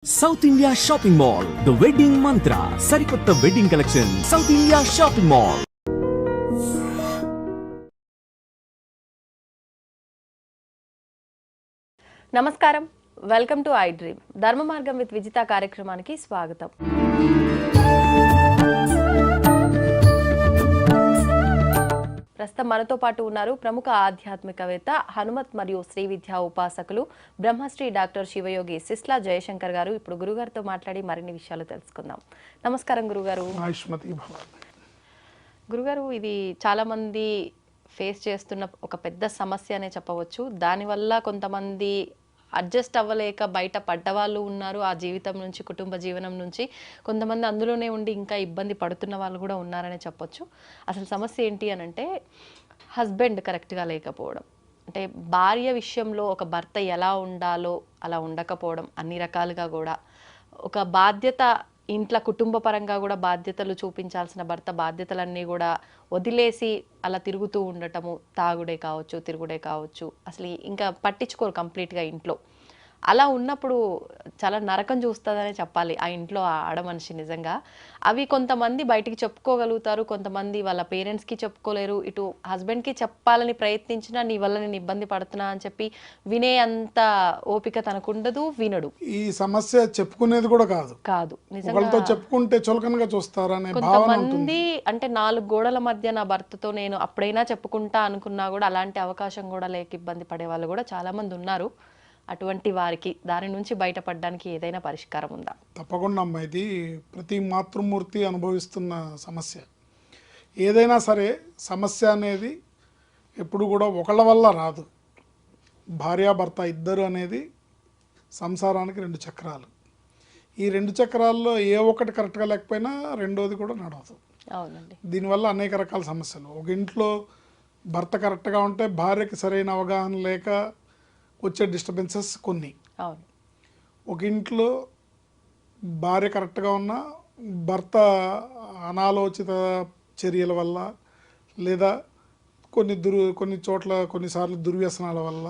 South India Shopping Mall, The Wedding Mantra, Sarikotta Wedding Collection, South India Shopping Mall. నమస్కారం, welcome to I dream. ధర్మ మార్గం with Vijitha కార్యక్రమానికి స్వాగతం. ప్రస్తుతం మనతో పాటు ఉన్నారు ప్రముఖ ఆధ్యాత్మికవేత్త, హనుమత్ మరియు శ్రీ విద్యా ఉపాసకులు, బ్రహ్మశ్రీ డాక్టర్ శివయోగి సిస్లా జయశంకర్ గారు. ఇప్పుడు గురుగారితో మాట్లాడి మరిన్ని విషయాలు తెలుసుకుందాం. నమస్కారం గురుగారు. గురుగారు, ఇది చాలా మంది ఫేస్ చేస్తున్న ఒక పెద్ద సమస్య అనే చెప్పవచ్చు. దానివల్ల కొంతమంది అడ్జస్ట్ అవ్వలేక బయట పడ్డవాళ్ళు ఉన్నారు, ఆ జీవితం నుంచి, కుటుంబ జీవనం నుంచి. కొంతమంది అందులోనే ఉండి ఇంకా ఇబ్బంది పడుతున్న వాళ్ళు కూడా ఉన్నారనే చెప్పొచ్చు. అసలు సమస్య ఏంటి అని అంటే, హస్బెండ్ కరెక్ట్గా లేకపోవడం. అంటే భార్య విషయంలో ఒక భర్త ఎలా ఉండాలో అలా ఉండకపోవడం, అన్ని రకాలుగా కూడా ఒక బాధ్యత, ఇంట్లో కుటుంబ పరంగా కూడా బాధ్యతలు చూపించాల్సిన భర్త బాధ్యతలన్నీ కూడా వదిలేసి అలా తిరుగుతూ ఉండటము, తాగుడే కావచ్చు, తిరుగుడే కావచ్చు, అసలు ఇంకా పట్టించుకోరు కంప్లీట్గా ఇంట్లో. అలా ఉన్నప్పుడు చాలా నరకం చూస్తుందనే చెప్పాలి ఆ ఇంట్లో ఆడమనిషి నిజంగా. అవి కొంతమంది బయటికి చెప్పుకోగలుగుతారు, కొంతమంది వాళ్ళ పేరెంట్స్కి చెప్పుకోలేరు. ఇటు హస్బెండ్కి చెప్పాలని ప్రయత్నించినా నీ వల్ల నేను ఇబ్బంది పడుతున్నా అని చెప్పి వినే అంత ఓపిక తనకుండదు, వినడు. ఈ సమస్య చెప్పుకునేది కూడా కాదు నిజంగా. చెప్పుకుంటే చులకనగా చూస్తారనే కొంతమంది అంటే 4 గోడల మధ్య నా భర్తతో నేను అప్పుడైనా చెప్పుకుంటా అనుకున్నా కూడా అలాంటి అవకాశం కూడా లేక ఇబ్బంది పడే వాళ్ళు కూడా చాలా మంది ఉన్నారు. అటువంటి వారికి దాని నుంచి బయటపడడానికి ఏదైనా పరిష్కారం ఉందా? తప్పకుండా అమ్మా, ఇది ప్రతి మాతృమూర్తి అనుభవిస్తున్న సమస్య. ఏదైనా సరే సమస్య అనేది ఎప్పుడు కూడా ఒకళ్ళ వల్ల రాదు. భార్యాభర్త ఇద్దరు అనేది సంసారానికి 2 చక్రాలు. ఈ 2 చక్రాల్లో ఏ ఒక్కటి కరెక్ట్గా లేకపోయినా రెండోది కూడా నడవదు. అవునండి. దీనివల్ల అనేక రకాల సమస్యలు. ఒక ఇంట్లో భర్త కరెక్ట్గా ఉంటే భార్యకి సరైన అవగాహన లేక వచ్చే డిస్టర్బెన్సెస్ కొన్ని. ఒక ఇంట్లో భార్య కరెక్ట్గా ఉన్నా భర్త అనాలోచిత చర్యల వల్ల, లేదా కొన్ని చోట్ల కొన్నిసార్లు దుర్వ్యసనాల వల్ల,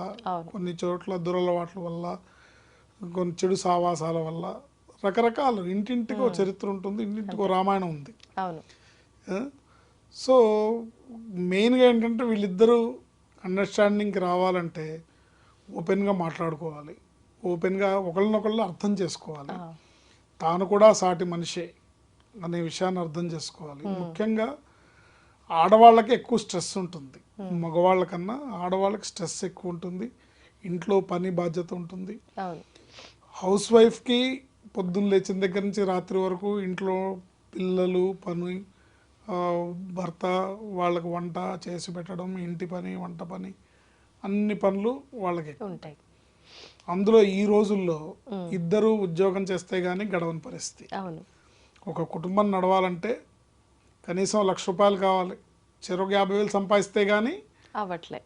కొన్ని చోట్ల దురలవాట్ల వల్ల, కొన్ని చెడు సావాసాల వల్ల, రకరకాలు ఇంటింటికో చరిత్ర ఉంటుంది, ఇంటింటికో రామాయణం ఉంది. సో మెయిన్గా ఏంటంటే వీళ్ళిద్దరూ అండర్స్టాండింగ్కి రావాలంటే ఓపెన్గా మాట్లాడుకోవాలి, ఓపెన్గా ఒకళ్ళనొకళ్ళు అర్థం చేసుకోవాలి. తాను కూడా సాటి మనిషే అనే విషయాన్ని అర్థం చేసుకోవాలి. ముఖ్యంగా ఆడవాళ్ళకి ఎక్కువ స్ట్రెస్ ఉంటుంది, మగవాళ్ళ కన్నా ఆడవాళ్ళకి స్ట్రెస్ ఎక్కువ ఉంటుంది. ఇంట్లో పని బాధ్యత ఉంటుంది. హౌస్ వైఫ్కి పొద్దున్న లేచిన దగ్గర నుంచి రాత్రి వరకు ఇంట్లో పిల్లలు, పని, భర్త, వాళ్ళకి వంట చేసి పెట్టడం, ఇంటి పని, వంట పని, అన్ని పనులు వాళ్ళకి ఉంటాయి. అందులో ఈ రోజుల్లో ఇద్దరు ఉద్యోగం చేస్తే గానీ గడవని పరిస్థితి. ఒక కుటుంబం నడవాలంటే కనీసం ₹1,00,000 కావాలి. చెరొక 50,000 సంపాదిస్తే గానీ అవ్వట్లే,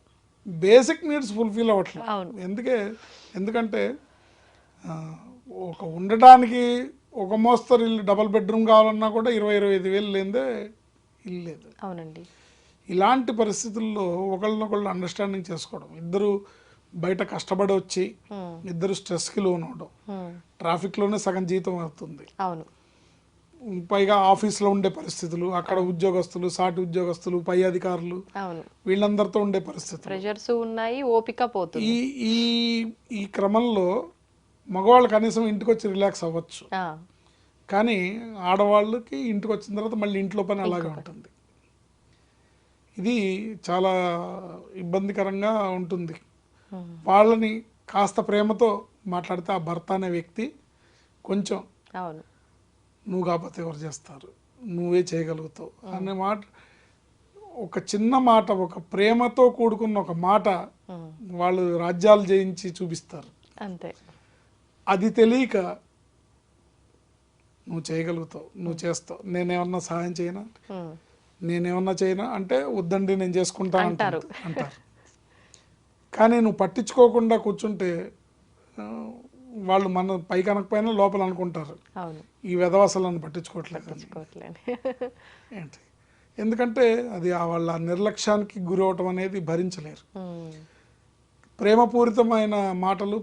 బేసిక్ నీడ్స్ ఫుల్ఫిల్ అవ్వట్లే. ఎందుకంటే ఒక ఉండటానికి ఒక మోస్తరు ఇల్లు, డబల్ బెడ్రూమ్ కావాలన్నా కూడా 20-25,000 లేదే ఇల్లు లేదు. అవునండి. ఇలాంటి పరిస్థితుల్లో ఒకళ్ళనొకళ్ళు అండర్స్టాండింగ్ చేసుకోవడం, ఇద్దరు బయట కష్టపడి వచ్చి ఇద్దరు స్ట్రెస్కి లోన్ అవడం, ట్రాఫిక్లోనే సగం జీతం అవుతుంది. పైగా ఆఫీస్లో ఉండే పరిస్థితులు, అక్కడ ఉద్యోగస్తులు, సాటి ఉద్యోగస్తులు, పై అధికారులు, వీళ్ళందరితో ఉండే పరిస్థితులు, ప్రెషర్స్ ఉన్నాయి, ఓపిక పోతుంది. ఈ క్రమంలో మగవాళ్ళు కనీసం ఇంటికి వచ్చి రిలాక్స్ అవ్వచ్చు, కానీ ఆడవాళ్ళకి ఇంటికి వచ్చిన తర్వాత మళ్ళీ ఇంట్లో పని అలాగే ఉంటుంది. ఇది చాలా ఇబ్బందికరంగా ఉంటుంది. వాళ్ళని కాస్త ప్రేమతో మాట్లాడితే ఆ భర్త అనే వ్యక్తి కొంచెం నువ్వు కాకపోతే ఎవరు చేస్తారు, నువ్వే చేయగలుగుతావు అనే మాట, ఒక చిన్న మాట, ఒక ప్రేమతో కూడుకున్న ఒక మాట వాళ్ళు రాజ్యాలు జయించి చూపిస్తారు. అంతే. అది తెలియక నువ్వు చేయగలుగుతావు, నువ్వు చేస్తావు, నేనేమన్నా సహాయం చేయనా, నేనేమన్నా చేయనా అంటే వద్దండి నేను చేసుకుంటా అంటారు. కానీ నువ్వు పట్టించుకోకుండా కూర్చుంటే వాళ్ళు మన పై కనకపోయినా లోపల అనుకుంటారు, ఈ వెధవసలను పట్టించుకోవట్లేదు ఏంటి. ఎందుకంటే అది వాళ్ళ నిర్లక్ష్యానికి గురవటం అనేది భరించలేరు. ప్రేమపూరితమైన మాటలు,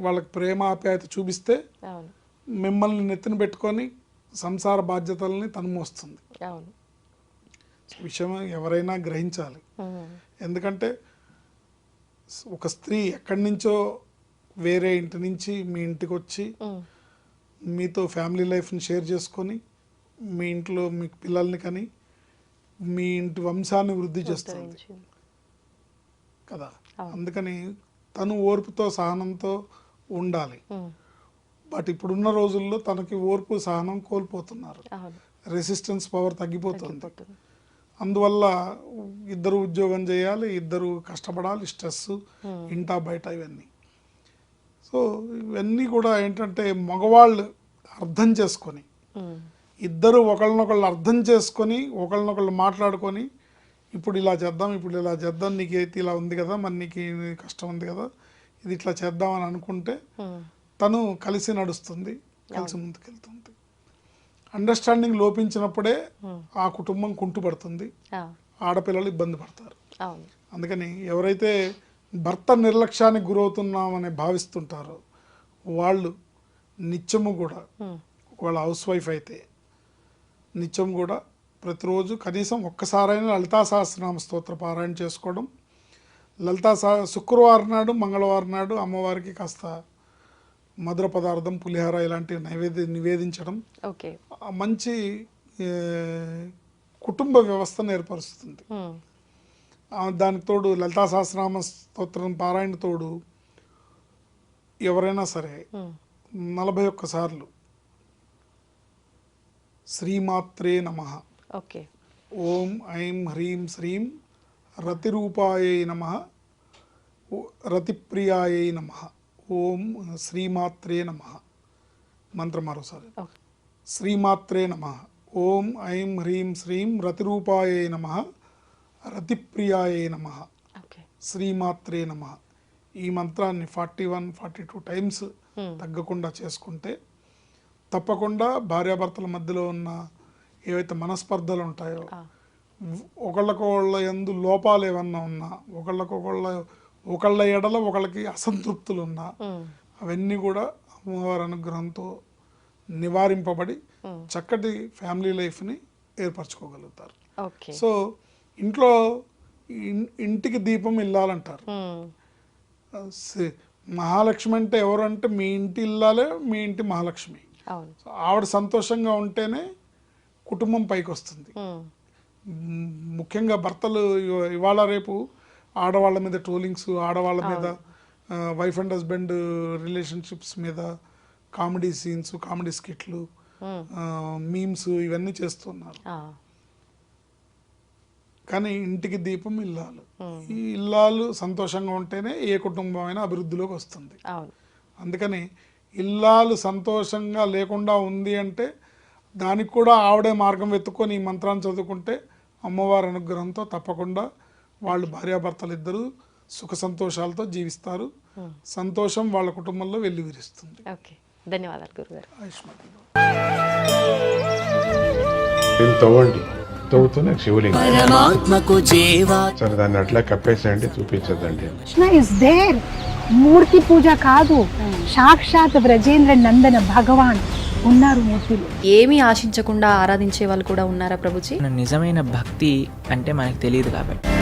వాళ్ళకి ప్రేమ ఆప్యాయత చూపిస్తే అవును మిమ్మల్ని నెత్తిన పెట్టుకొని సంసార బాధ్యతల్ని తను మోస్తుంది. అవును విషయం ఎవరైనా గ్రహించాలి. ఎందుకంటే ఒక స్త్రీ ఎక్కడి నుంచో వేరే ఇంటి నుంచి మీ ఇంటికి వచ్చి మీతో ఫ్యామిలీ లైఫ్ని షేర్ చేసుకొని మీ ఇంట్లో మీ పిల్లల్ని కని మీ ఇంటి వంశాన్ని వృద్ధి చేస్తుంది కదా. అందుకని తను ఓర్పుతో సహనంతో ఉండాలి. బట్ ఇప్పుడున్న రోజుల్లో తనకి ఓర్పు సహనం కోల్పోతున్నారు. రెసిస్టెన్స్ పవర్ తగ్గిపోతుంది. అందువల్ల ఇద్దరు ఉద్యోగం చేయాలి, ఇద్దరు కష్టపడాలి, స్ట్రెస్ ఇంటా బయట ఇవన్నీ. సో ఇవన్నీ కూడా ఏంటంటే మగవాళ్ళు అర్థం చేసుకొని, ఇద్దరు ఒకళ్ళనొకళ్ళు అర్థం చేసుకొని ఒకళ్ళనొకళ్ళు మాట్లాడుకొని ఇప్పుడు ఇలా చేద్దాం, నీకైతే ఇలా ఉంది కదా, మరి నీకు కష్టం ఉంది కదా, ఇది ఇట్లా చేద్దాం అని అనుకుంటే తను కలిసి నడుస్తుంది, కలిసి ముందుకెళ్తుంది. అండర్స్టాండింగ్ లోపించినప్పుడే ఆ కుటుంబం కుంటుపడుతుంది, ఆడపిల్లలు ఇబ్బంది పడతారు. అందుకని ఎవరైతే భర్త నిర్లక్ష్యానికి గురవుతున్నామని భావిస్తుంటారో వాళ్ళు నిత్యము కూడా, ఒకవేళ హౌస్ వైఫ్ అయితే నిత్యం కూడా ప్రతిరోజు కనీసం ఒక్కసారైనా లలితా సహస్రనామ స్తోత్ర పారాయణ చేసుకోవడం, శుక్రవారం నాడు మంగళవారం నాడు అమ్మవారికి కాస్త మధుర పదార్థం, పులిహార ఇలాంటివి నివేదించడం మంచి కుటుంబ వ్యవస్థను ఏర్పరుస్తుంది. దానికి తోడు లలితా సహస్రనామ స్తోత్రం పారాయణ తోడు ఎవరైనా సరే 41 సార్లు శ్రీమాత్రే నమః, ఓం ఐం హ్రీం శ్రీం రతిరూపాయై నమః, రతిప్రియాయై నమః, ఓం శ్రీమాత్రే నమః. మంత్రం మరోసారి. శ్రీమాత్రే నమః, ఓం ఐం హ్రీం శ్రీం రతిరూపాయై నమః, రతిప్రియాయై నమః, శ్రీమాత్రే నమః. ఈ మంత్రాన్ని 41-42 టైమ్స్ తగ్గకుండా చేసుకుంటే తప్పకుండా భార్యాభర్తల మధ్యలో ఉన్న ఏవైతే మనస్పర్ధలు ఉంటాయో, ఒకళ్ళకొకళ్ళ యందు లోపాలు ఏమన్నా ఉన్నా, ఒకళ్ళ ఎడల ఒకళ్ళకి అసంతృప్తులు ఉన్నా అవన్నీ కూడా అమ్మవారి అనుగ్రహంతో నివారింపబడి చక్కటి ఫ్యామిలీ లైఫ్ని ఏర్పరచుకోగలుగుతారు. సో ఇంట్లో ఇంటికి దీపం ఇల్లాలంటారు. మహాలక్ష్మి అంటే ఎవరు అంటే మీ ఇంటి ఇల్లాలే మీ ఇంటి మహాలక్ష్మి. ఆవిడ సంతోషంగా ఉంటేనే కుటుంబం పైకి వస్తుంది. ముఖ్యంగా భర్తలు ఇవాళ రేపు ఆడవాళ్ళ మీద ట్రోలింగ్స్, ఆడవాళ్ళ మీద వైఫ్ అండ్ హస్బెండ్ రిలేషన్షిప్స్ మీద కామెడీ సీన్స్, కామెడీ స్కిట్లు, మీమ్స్ ఇవన్నీ చేస్తున్నారు. కానీ ఇంటికి దీపం ఇల్లాలు. ఈ ఇల్లాలు సంతోషంగా ఉంటేనే ఏ కుటుంబం అయినా అభివృద్ధిలోకి వస్తుంది. అందుకని ఇల్లాలు సంతోషంగా లేకుండా ఉంది అంటే దానికి కూడా ఆవిడే మార్గం వెతుక్కొని ఈ మంత్రాన్ని చదువుకుంటే అమ్మవారి అనుగ్రహంతో తప్పకుండా వాళ్ళు భార్యాభర్తలు ఇద్దరు సుఖ సంతోషాలతో జీవిస్తారు. సంతోషం వాళ్ళ కుటుంబంలో వెల్లివిరుస్తుంది. ధన్యవాదాలు గురుగారు. తవ్వండి, తవ్వుతూనే శివలింగం సరే దాన్ని అట్లా కప్పేసేయండి, చూపించదండి. మూర్తి పూజ కాదు, సాక్షాత్ బ్రజేంద్ర నందన భగవాన్ ఉన్నారు మూర్తిలో. ఏమీ ఆశించకుండా ఆరాధించే వాళ్ళు కూడా ఉన్నారా ప్రభుజీ? నిజమైన భక్తి అంటే మనకు తెలియదు కాబట్టి